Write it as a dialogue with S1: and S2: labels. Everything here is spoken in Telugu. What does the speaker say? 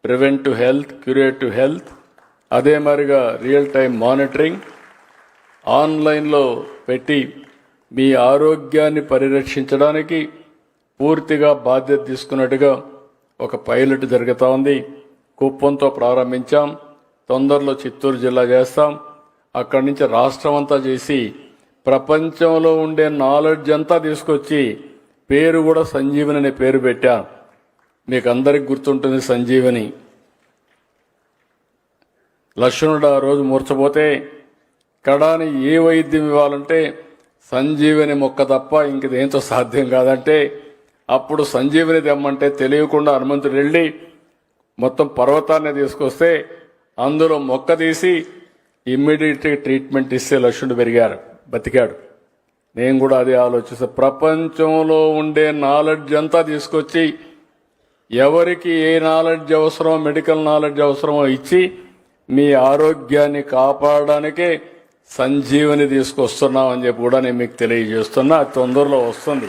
S1: ప్రివెంటివ్ హెల్త్, క్యూరేటివ్ హెల్త్, అదే మరిగా రియల్ టైం మానిటరింగ్ ఆన్లైన్లో పెట్టి మీ ఆరోగ్యాన్ని పరిరక్షించడానికి పూర్తిగా బాధ్యత తీసుకున్నట్టుగా ఒక పైలట్ జరుగుతూ ఉంది. కుప్పంతో ప్రారంభించాం, తొందరలో చిత్తూరు జిల్లా చేస్తాం, అక్కడి నుంచి రాష్ట్రం అంతా చేసి ప్రపంచంలో ఉండే నాలెడ్జ్ అంతా తీసుకొచ్చి పేరు కూడా సంజీవని అనే పేరు పెట్టా. మీకు అందరికి గుర్తుంటుంది సంజీవని. లక్ష్మణుడు ఆ రోజు మూర్చపోతే కడాని ఏ వైద్యం ఇవ్వాలంటే సంజీవని మొక్క తప్ప ఇంక దేంతో సాధ్యం కాదంటే అప్పుడు సంజీవని తెమ్మంటే తెలియకుండా హనుమంతుడు వెళ్ళి మొత్తం పర్వతాన్ని తీసుకొస్తే అందులో మొక్క తీసి ఇమ్మీడియట్ ట్రీట్మెంట్ ఇస్తే లక్ష్మణుడు బతికాడు. నేను కూడా అదే ఆలోచిస్తా. ప్రపంచంలో ఉండే నాలెడ్జ్ అంతా తీసుకొచ్చి ఎవరికి ఏ నాలెడ్జ్ అవసరమో, మెడికల్ నాలెడ్జ్ అవసరమో ఇచ్చి మీ ఆరోగ్యాన్ని కాపాడడానికే సంజీవని తీసుకొస్తున్నాం అని చెప్పి కూడా నేను మీకు తెలియజేస్తున్నా. అది తొందరలో వస్తుంది.